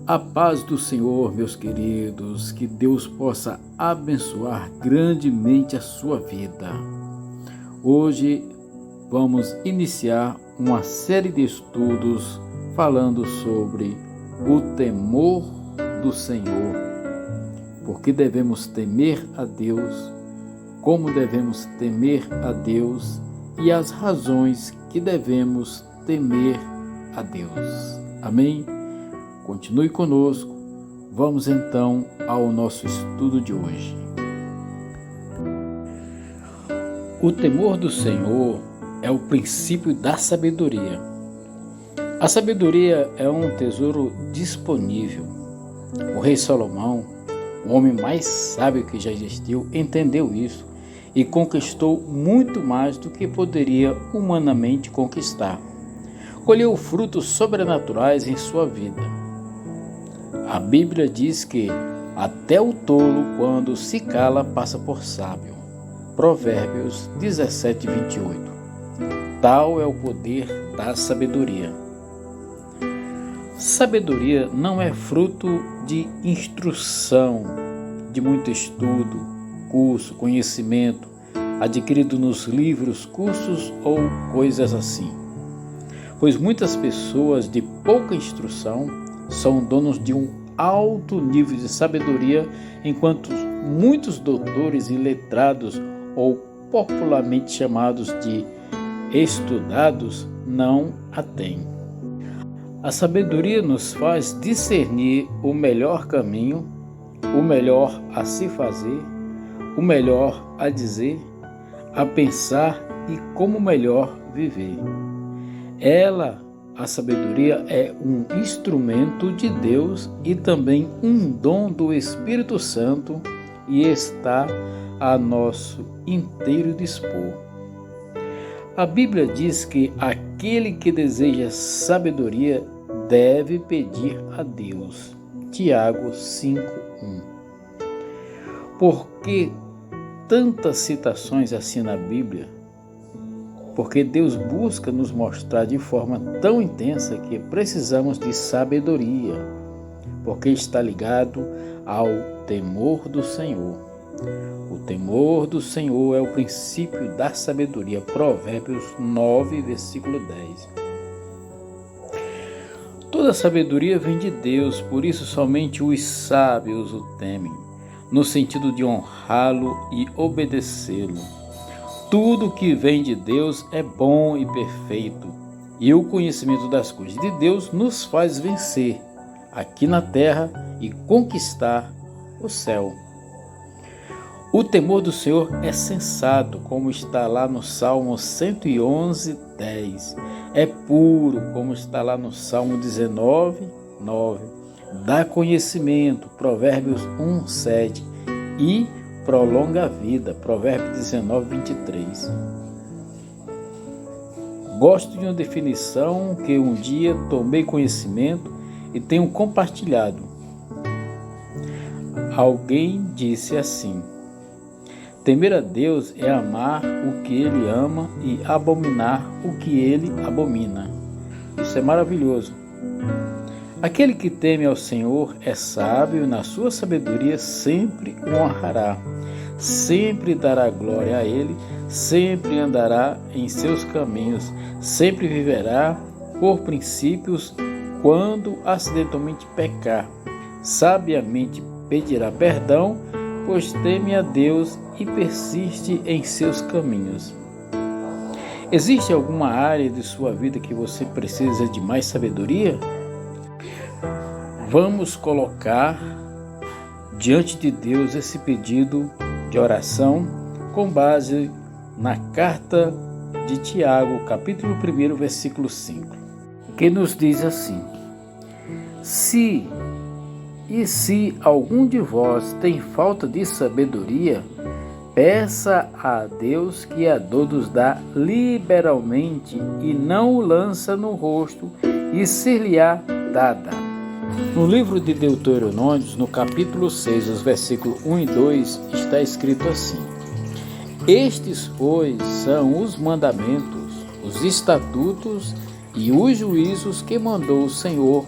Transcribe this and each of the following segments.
A paz do Senhor, meus queridos, que Deus possa abençoar grandemente a sua vida. Hoje vamos iniciar uma série de estudos falando sobre o temor do Senhor. Porque devemos temer a Deus, como devemos temer a Deus e as razões que devemos temer a Deus. Amém? Continue conosco, vamos então ao nosso estudo de hoje. O temor do Senhor é o princípio da sabedoria. A sabedoria é um tesouro disponível. O rei Salomão, o homem mais sábio que já existiu, entendeu isso e conquistou muito mais do que poderia humanamente conquistar. Colheu frutos sobrenaturais em sua vida. A Bíblia diz que até o tolo, quando se cala, passa por sábio. Provérbios 17:28. Tal é o poder da sabedoria. Sabedoria não é fruto de instrução, de muito estudo, curso, conhecimento, adquirido nos livros, cursos ou coisas assim. Pois muitas pessoas de pouca instrução são donos de um alto nível de sabedoria, enquanto muitos doutores e letrados, ou popularmente chamados de estudados, não a têm. A sabedoria nos faz discernir o melhor caminho, o melhor a se fazer, o melhor a dizer, a pensar e como melhor viver. A sabedoria é um instrumento de Deus e também um dom do Espírito Santo e está a nosso inteiro dispor. A Bíblia diz que aquele que deseja sabedoria deve pedir a Deus. Tiago 5:1. Por que tantas citações assim na Bíblia? Porque Deus busca nos mostrar de forma tão intensa que precisamos de sabedoria, porque está ligado ao temor do Senhor. O temor do Senhor é o princípio da sabedoria. Provérbios 9, versículo 10. Toda sabedoria vem de Deus, por isso somente os sábios o temem, no sentido de honrá-lo e obedecê-lo. Tudo que vem de Deus é bom e perfeito, e o conhecimento das coisas de Deus nos faz vencer aqui na terra e conquistar o céu. O temor do Senhor é sensato, como está lá no Salmo 111:10. É puro, como está lá no Salmo 19:9. Dá conhecimento, Provérbios 1:7. E prolonga a vida, Provérbios 19:23. Gosto de uma definição que um dia tomei conhecimento e tenho compartilhado. Alguém disse assim: temer a Deus é amar o que Ele ama e abominar o que Ele abomina. Isso é maravilhoso. Aquele que teme ao Senhor é sábio e na sua sabedoria sempre o honrará. Sempre dará glória a Ele, sempre andará em seus caminhos, sempre viverá por princípios quando acidentalmente pecar. Sabiamente pedirá perdão, pois teme a Deus e persiste em seus caminhos. Existe alguma área de sua vida que você precisa de mais sabedoria? Vamos colocar diante de Deus esse pedido de oração com base na carta de Tiago, capítulo 1, versículo 5, que nos diz assim: Se algum de vós tem falta de sabedoria, peça a Deus que a todos dá liberalmente e não o lança no rosto, e ser-lhe-á dada. No livro de Deuteronômio, no capítulo 6, os versículos 1 e 2, está escrito assim: Estes, pois, são os mandamentos, os estatutos e os juízos que mandou o Senhor,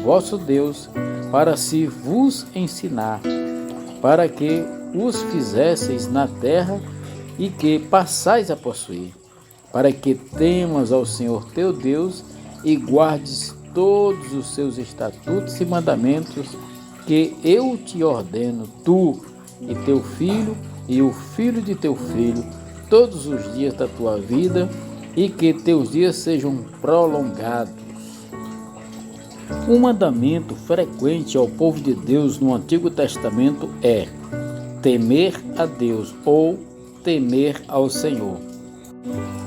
vosso Deus, para se vos ensinar, para que os fizesseis na terra e que passais a possuir, para que temas ao Senhor teu Deus e guardes todos os seus estatutos e mandamentos que eu te ordeno, tu e teu filho e o filho de teu filho, todos os dias da tua vida, e que teus dias sejam prolongados. Um mandamento frequente ao povo de Deus no Antigo Testamento é temer a Deus ou temer ao Senhor.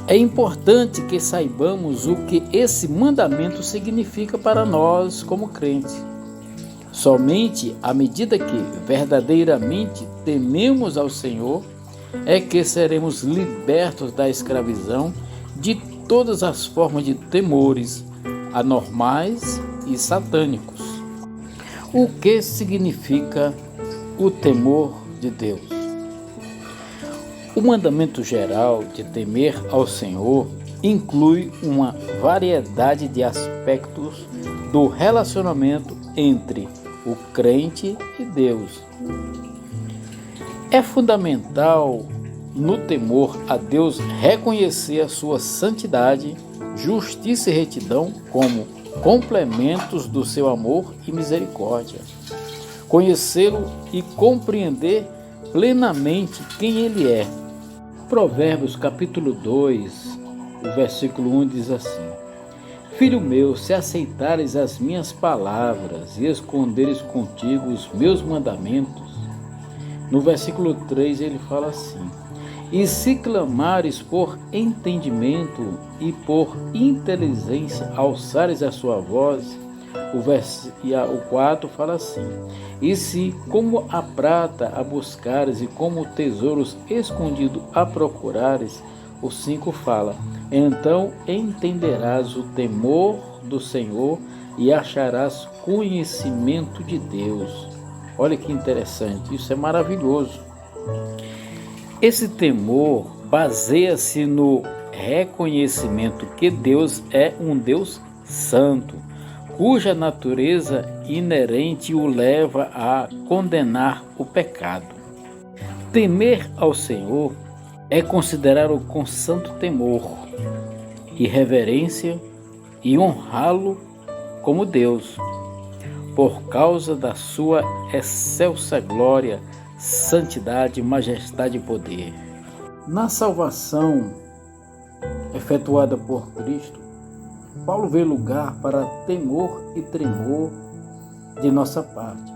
É importante que saibamos o que esse mandamento significa para nós como crentes. Somente à medida que verdadeiramente tememos ao Senhor é que seremos libertos da escravidão de todas as formas de temores anormais e satânicos. O que significa o temor de Deus? O mandamento geral de temer ao Senhor inclui uma variedade de aspectos do relacionamento entre o crente e Deus. É fundamental no temor a Deus reconhecer a sua santidade, justiça e retidão como complementos do seu amor e misericórdia. Conhecê-lo e compreender plenamente quem ele é. Provérbios capítulo 2, o versículo 1 diz assim: Filho meu, se aceitares as minhas palavras e esconderes contigo os meus mandamentos. No versículo 3 ele fala assim: E se clamares por entendimento e por inteligência, alçares a sua voz. O 4 fala assim: E se como a prata a buscares e como tesouros escondidos a procurares. O 5 fala: Então entenderás o temor do Senhor e acharás conhecimento de Deus. Olha que interessante, isso é maravilhoso. Esse temor baseia-se no reconhecimento que Deus é um Deus santo, cuja natureza inerente o leva a condenar o pecado. Temer ao Senhor é considerá-lo com santo temor e reverência e honrá-lo como Deus, por causa da sua excelsa glória, santidade, majestade e poder. Na salvação efetuada por Cristo, Paulo vê lugar para temor e tremor de nossa parte.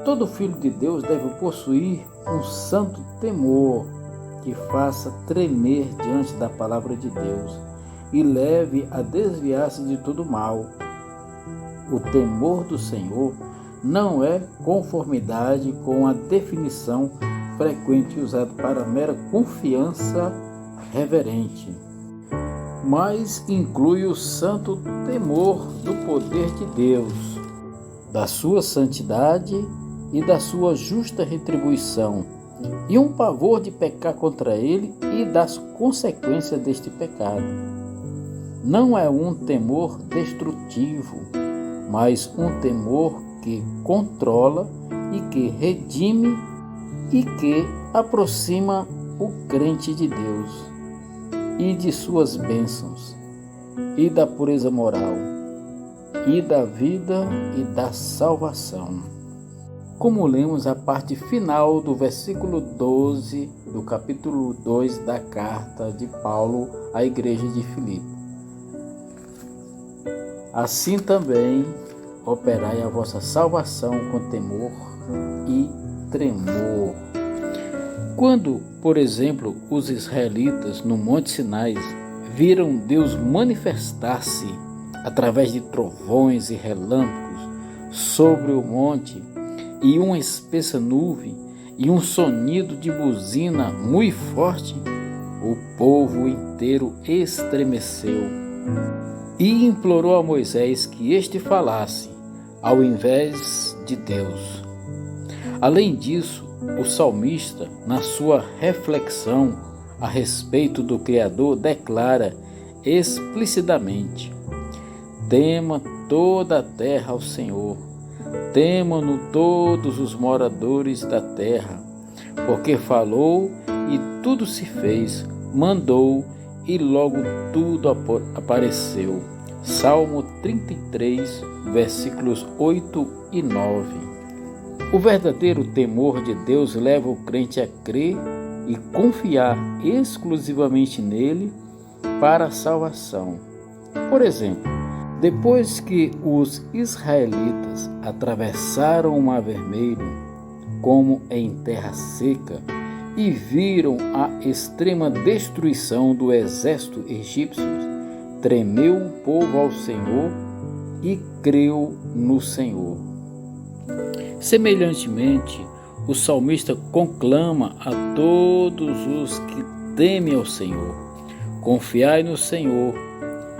Todo filho de Deus deve possuir um santo temor que faça tremer diante da palavra de Deus e leve a desviar-se de todo mal. O temor do Senhor não é conformidade com a definição frequente usada para mera confiança reverente, mas inclui o santo temor do poder de Deus, da sua santidade e da sua justa retribuição, e um pavor de pecar contra ele e das consequências deste pecado. Não é um temor destrutivo, mas um temor que controla e que redime e que aproxima o crente de Deus e de suas bênçãos e da pureza moral e da vida e da salvação. Como lemos a parte final do versículo 12 do capítulo 2 da carta de Paulo à igreja de Filipe. Assim também operai a vossa salvação com temor e tremor. Quando, por exemplo, os israelitas no Monte Sinai viram Deus manifestar-se através de trovões e relâmpagos sobre o monte, e uma espessa nuvem e um sonido de buzina muito forte, o povo inteiro estremeceu e implorou a Moisés que este falasse ao invés de Deus. Além disso, o salmista, na sua reflexão a respeito do Criador, declara explicitamente: Tema toda a terra ao Senhor, Temam-no todos os moradores da terra, porque falou e tudo se fez, mandou e logo tudo apareceu. Salmo 33, versículos 8 e 9. O verdadeiro temor de Deus leva o crente a crer e confiar exclusivamente nele para a salvação. Por exemplo, depois que os israelitas atravessaram o Mar Vermelho, como em terra seca, e viram a extrema destruição do exército egípcio, tremeu o povo ao Senhor e creu no Senhor. Semelhantemente, o salmista conclama a todos os que temem ao Senhor: confiai no Senhor,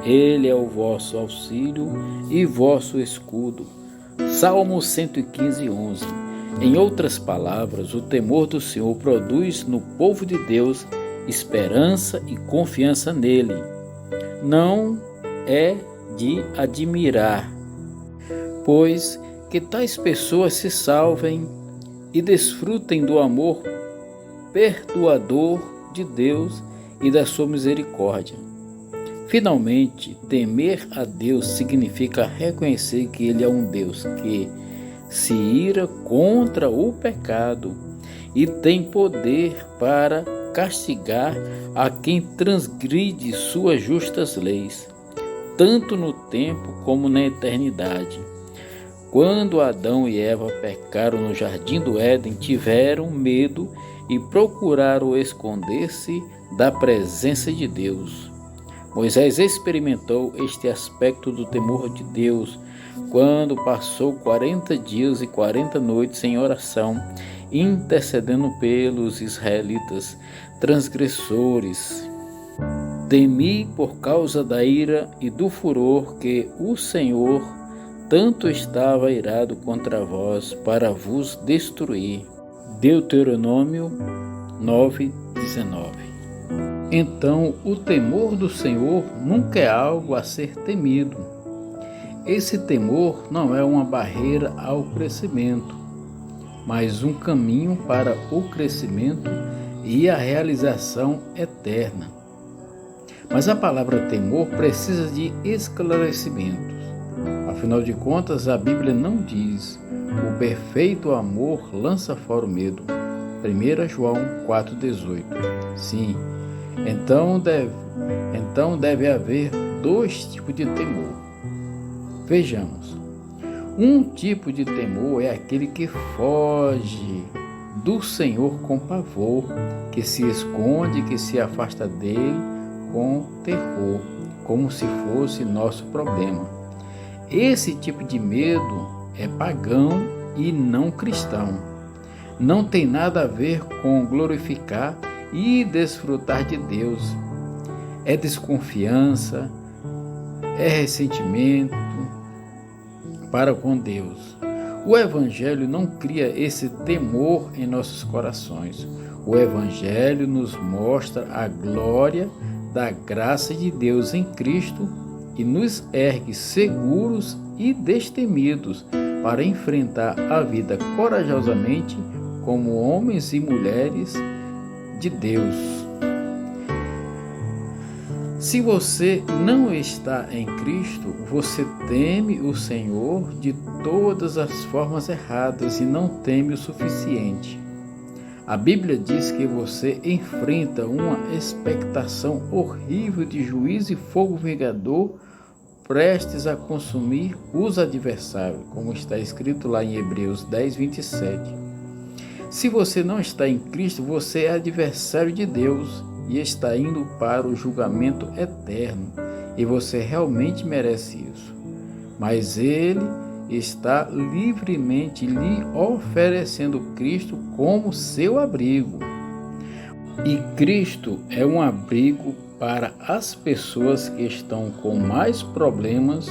Ele é o vosso auxílio e vosso escudo. Salmo 115, 11. Em outras palavras, o temor do Senhor produz no povo de Deus esperança e confiança nele. Não é de admirar, pois que tais pessoas se salvem e desfrutem do amor perdoador de Deus e da sua misericórdia. Finalmente, temer a Deus significa reconhecer que Ele é um Deus que se ira contra o pecado e tem poder para castigar a quem transgride suas justas leis, tanto no tempo como na eternidade. Quando Adão e Eva pecaram no jardim do Éden, tiveram medo e procuraram esconder-se da presença de Deus. Moisés experimentou este aspecto do temor de Deus quando passou 40 dias e 40 noites em oração, intercedendo pelos israelitas transgressores. Temi por causa da ira e do furor que o Senhor tanto estava irado contra vós para vos destruir. Deuteronômio 9:19. Então, o temor do Senhor nunca é algo a ser temido. Esse temor não é uma barreira ao crescimento, mas um caminho para o crescimento e a realização eterna. Mas a palavra temor precisa de esclarecimentos. Afinal de contas, a Bíblia não diz: o perfeito amor lança fora o medo. 1 João 4,18. Sim, então deve haver dois tipos de temor. Vejamos. Um tipo de temor é aquele que foge do Senhor com pavor, que se esconde, que se afasta dele com terror, como se fosse nosso problema. Esse tipo de medo é pagão e não cristão. Não tem nada a ver com glorificar e desfrutar de Deus. É desconfiança, é ressentimento para com Deus. O Evangelho não cria esse temor em nossos corações. O Evangelho nos mostra a glória da graça de Deus em Cristo e nos ergue seguros e destemidos para enfrentar a vida corajosamente como homens e mulheres de Deus. Se você não está em Cristo, você teme o Senhor de todas as formas erradas e não teme o suficiente. A Bíblia diz que você enfrenta uma expectação horrível de juízo e fogo vingador prestes a consumir os adversários, como está escrito lá em Hebreus 10:27. Se você não está em Cristo, você é adversário de Deus e está indo para o julgamento eterno, e você realmente merece isso. Mas Ele está livremente lhe oferecendo Cristo como seu abrigo. E Cristo é um abrigo para as pessoas que estão com mais problemas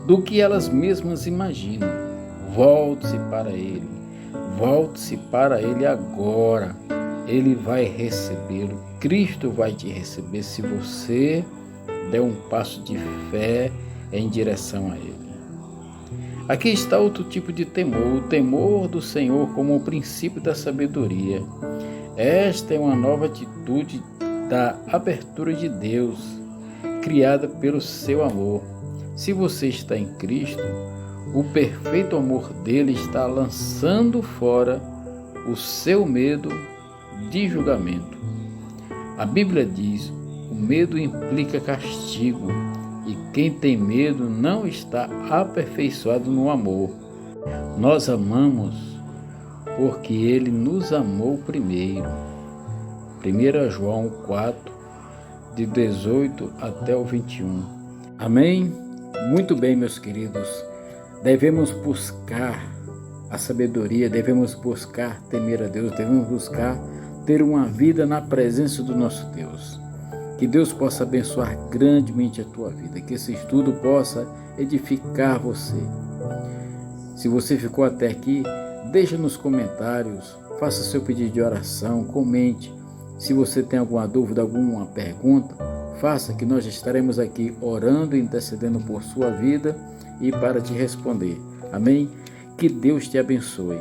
do que elas mesmas imaginam. Volte-se para Ele. Volte-se para Ele agora. Ele vai recebê-lo. Cristo vai te receber se você der um passo de fé em direção a Ele. Aqui está outro tipo de temor, o temor do Senhor como o princípio da sabedoria. Esta é uma nova atitude da abertura de Deus, criada pelo seu amor. Se você está em Cristo, o perfeito amor dele está lançando fora o seu medo de julgamento. A Bíblia diz: o medo implica castigo, e quem tem medo não está aperfeiçoado no amor. Nós amamos porque ele nos amou primeiro. 1 João 4, de 18 até o 21. Amém? Muito bem, meus queridos. Devemos buscar a sabedoria, devemos buscar temer a Deus, devemos buscar ter uma vida na presença do nosso Deus. Que Deus possa abençoar grandemente a tua vida, que esse estudo possa edificar você. Se você ficou até aqui, deixa nos comentários, faça seu pedido de oração, comente. Se você tem alguma dúvida, alguma pergunta, faça, que nós estaremos aqui orando e intercedendo por sua vida e para te responder. Amém? Que Deus te abençoe.